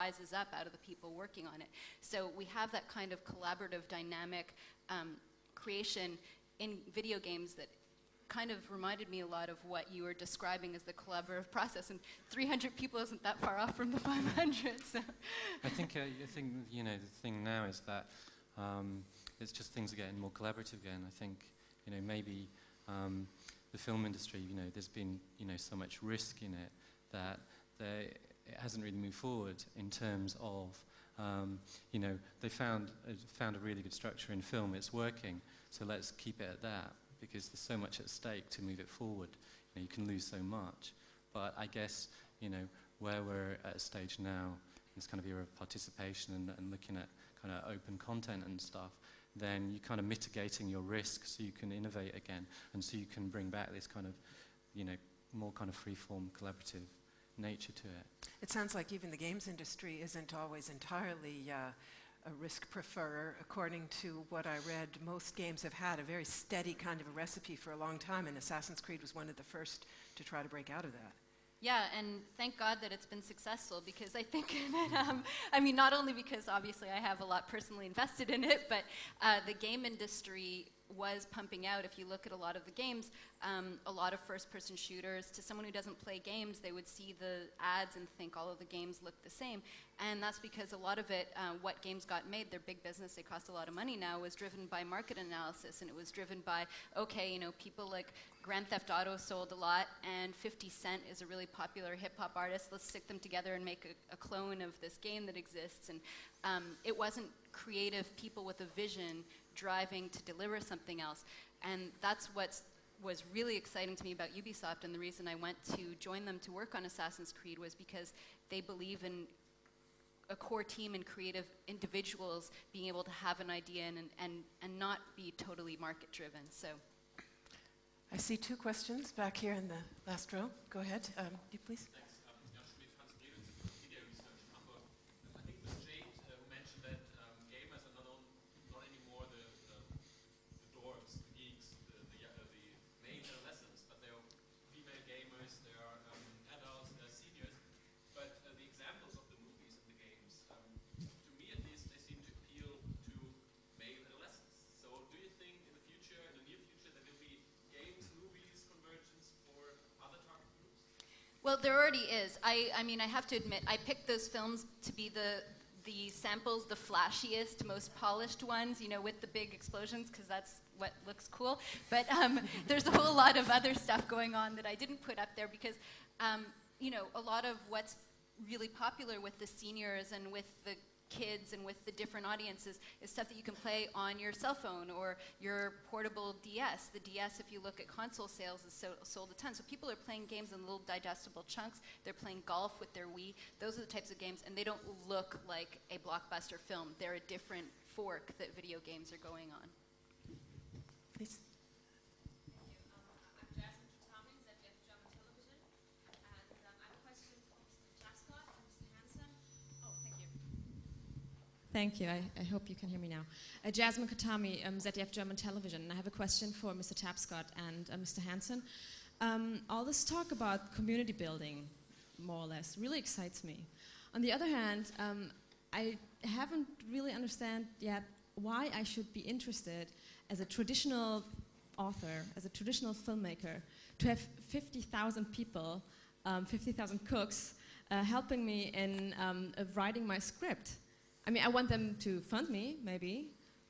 rises up out of the people working on it. So we have that kind of collaborative, dynamic creation in video games that kind of reminded me a lot of what you were describing as the collaborative process. And 300 people isn't that far off from the 500. So. I think you know, the thing now is that it's just things are getting more collaborative again. I think, you know, maybe the film industry, you know, there's been, you know, so much risk in it that it hasn't really moved forward in terms of, you know, they found a really good structure in film. It's working, so let's keep it at that, because there's so much at stake to move it forward. You know, you can lose so much. But I guess, you know, where we're at a stage now, in this kind of era of participation and looking at kind of open content and stuff, then you're kind of mitigating your risk so you can innovate again, and so you can bring back this kind of, you know, more kind of free-form collaborative nature to it. It sounds like even the games industry isn't always entirely a risk preferrer. According to what I read, most games have had a very steady kind of a recipe for a long time, and Assassin's Creed was one of the first to try to break out of that. Yeah, and thank God that it's been successful, because I think that, I mean, not only because obviously I have a lot personally invested in it, but the game industry was pumping out. If you look at a lot of the games, a lot of first-person shooters, to someone who doesn't play games, they would see the ads and think all of the games look the same. And that's because a lot of it, what games got made, their big business, they cost a lot of money now, was driven by market analysis, and it was driven by, okay, you know, people like Grand Theft Auto sold a lot, and 50 Cent is a really popular hip-hop artist. Let's stick them together and make a clone of this game that exists. And it wasn't creative people with a vision driving to deliver something else. And that's what was really exciting to me about Ubisoft, and the reason I went to join them to work on Assassin's Creed was because they believe in a core team and creative individuals being able to have an idea and not be totally market driven. So I see two questions back here in the last row. Go ahead, you please. Thanks. Jan Schmidt, Hans Briel, Media Research in Hamburg. I think it was Jade who mentioned that gamers are not anymore the dorks, the geeks, the main adolescents, but there are female gamers, there are adults, there are seniors. But the examples of the movies and the games, to me at least, they seem to appeal to male adolescents. So do you think in the future, in the near future, there will be games, movies, convergence for other target groups? well, there already is. I mean, I have to admit, I picked those films to be the samples, the flashiest, most polished ones, you know, with the big explosions, because that's what looks cool. But there's a whole lot of other stuff going on that I didn't put up there because, you know, a lot of what's really popular with the seniors and with the kids and with the different audiences is stuff that you can play on your cell phone or your portable DS. The DS, if you look at console sales, is sold a ton. So people are playing games in little digestible chunks. They're playing golf with their Wii. Those are the types of games, and they don't look like a blockbuster film. They're a different fork that video games are going on. Please. I'm Jasmine Chitami, ZDF German Television, and I have a question for Mr. Tapscott and Mr. Hansen. Oh, thank you. Thank you. I hope you can hear me now. Jasmine Katami, ZDF German Television, and I have a question for Mr. Tapscott and Mr. Hansen. All this talk about community building, more or less, really excites me. On the other hand, I haven't really understand yet why I should be interested as a traditional author, as a traditional filmmaker, to have 50,000 people, 50,000 cooks, helping me in writing my script. I mean, I want them to fund me, maybe,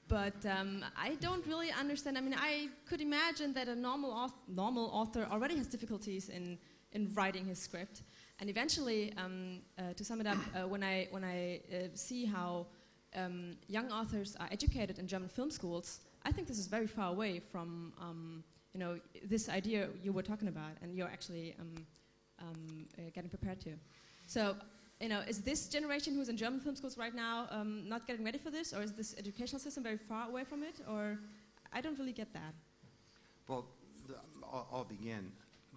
but I don't really understand. I mean, I could imagine that a normal author already has difficulties in writing his script. And eventually, to sum it up, when I see how young authors are educated in German film schools, I think this is very far away from you know, this idea you were talking about, and you're actually getting prepared to. So, you know, is this generation who's in German film schools right now not getting ready for this, or is this educational system very far away from it, or I don't really get that. Well, I'll begin.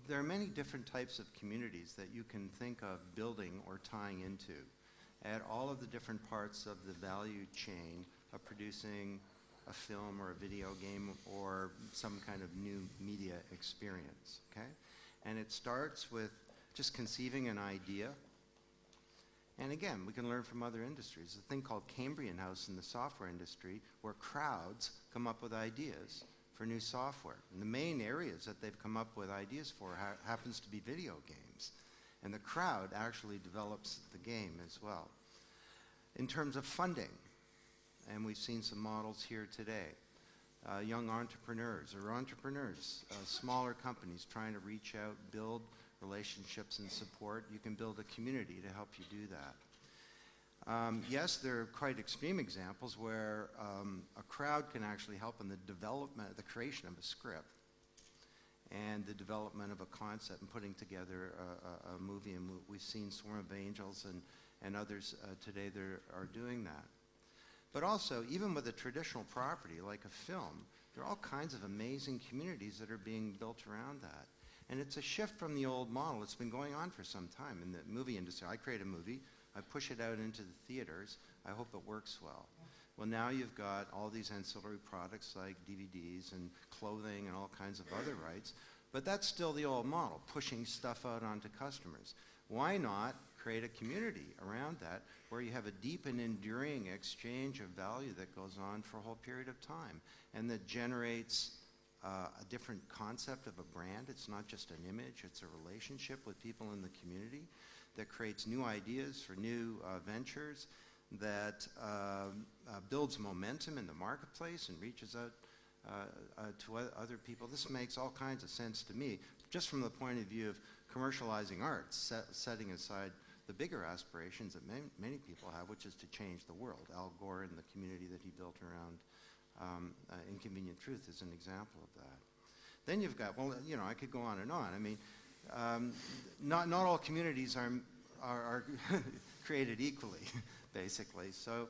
There are many different types of communities that you can think of building or tying into at all of the different parts of the value chain of producing a film or a video game or some kind of new media experience, okay? And it starts with just conceiving an idea And again, we can learn from other industries. There's a thing called Cambrian House in the software industry where crowds come up with ideas for new software. And the main areas that they've come up with ideas for happens to be video games. And the crowd actually develops the game as well. In terms of funding, and we've seen some models here today, young entrepreneurs, smaller companies trying to reach out, build relationships and support. You can build a community to help you do that. Yes, there are quite extreme examples where a crowd can actually help in the development, the creation of a script and the development of a concept and putting together a movie. And we've seen Swarm of Angels and others today that are doing that. But also, even with a traditional property like a film, there are all kinds of amazing communities that are being built around that. And it's a shift from the old model. It's been going on for some time in the movie industry. I create a movie, I push it out into the theaters, I hope it works well. Well, now you've got all these ancillary products like DVDs and clothing and all kinds of other rights, but that's still the old model, pushing stuff out onto customers. Why not create a community around that where you have a deep and enduring exchange of value that goes on for a whole period of time and that generates a different concept of a brand? It's not just an image, it's a relationship with people in the community that creates new ideas for new ventures, that builds momentum in the marketplace and reaches out to other people. This makes all kinds of sense to me, just from the point of view of commercializing art, setting aside the bigger aspirations that many people have, which is to change the world. Al Gore and the community that he built around Inconvenient Truth is an example of that. Then you've got, well, you know, I could go on and on. I mean, not all communities are created equally, basically. So,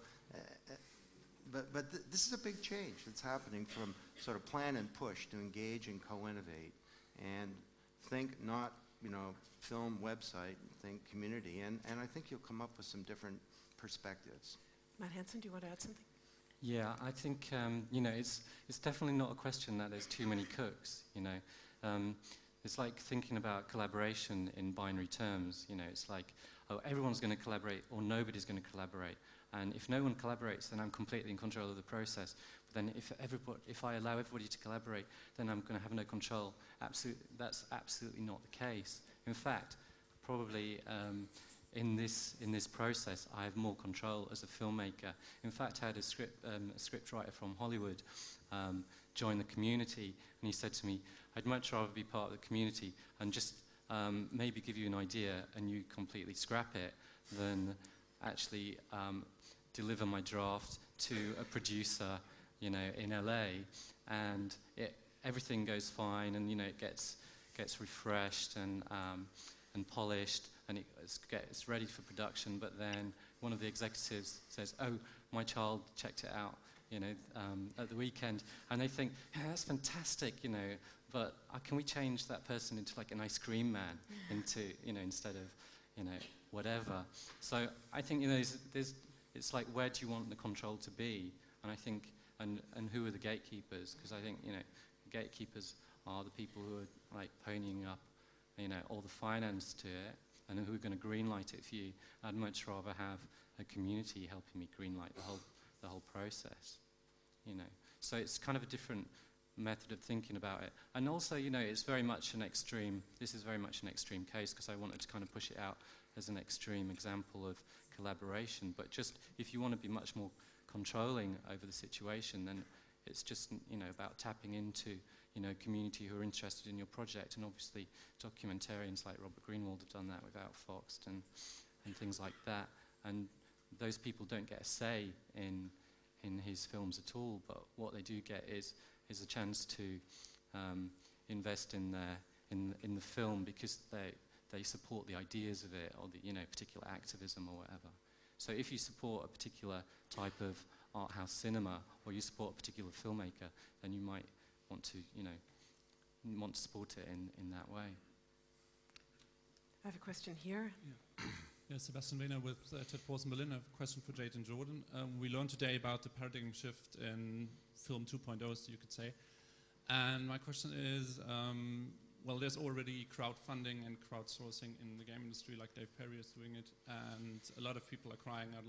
but this is a big change that's happening from sort of plan and push to engage and co-innovate and think not, you know, film, website, think community. And I think you'll come up with some different perspectives. Matt Hansen, do you want to add something? Yeah, I think you know, it's definitely not a question that there's too many cooks. You know, it's like thinking about collaboration in binary terms. You know, it's like, oh, everyone's going to collaborate or nobody's going to collaborate. And if no one collaborates, then I'm completely in control of the process. But then if I allow everybody to collaborate, then I'm going to have no control. That's absolutely not the case. In fact, probably in this process, I have more control as a filmmaker. In fact, I had a script writer from Hollywood join the community, and he said to me, I'd much rather be part of the community and just maybe give you an idea and you completely scrap it than actually deliver my draft to a producer, you know, in LA, and everything goes fine, and you know, it gets refreshed and polished, and it's ready for production. But then one of the executives says, "Oh, my child checked it out, you know, at the weekend," and they think, "Yeah, that's fantastic, you know, but can we change that person into like an ice cream man, into, you know, instead of, you know, whatever?" So I think, you know, it's like, where do you want the control to be? And I think, and who are the gatekeepers? Because I think, you know, gatekeepers are the people who are like ponying up, you know, all the finance to it, and who are going to greenlight it for you. I'd much rather have a community helping me greenlight the whole process, you know. So it's kind of a different method of thinking about it. And also, you know, it's very much an extreme, this is very much an extreme case, because I wanted to kind of push it out as an extreme example of collaboration. But just if you want to be much more controlling over the situation, then it's just, you know, about tapping into, you know, community who are interested in your project. And obviously documentarians like Robert Greenwald have done that with Outfoxed and things like that. And those people don't get a say in his films at all, but what they do get is a chance to invest in the film, because they support the ideas of it, or the, you know, particular activism or whatever. So if you support a particular type of art house cinema, or you support a particular filmmaker, then you might want to, you know, want to support it in that way. I have a question here. Yeah, Sebastian Wehner with Ted Force in Berlin. I have a question for Jade and Jordan. We learned today about the paradigm shift in film 2.0, so you could say. And my question is, well, there's already crowdfunding and crowdsourcing in the game industry, like Dave Perry is doing it, and a lot of people are crying out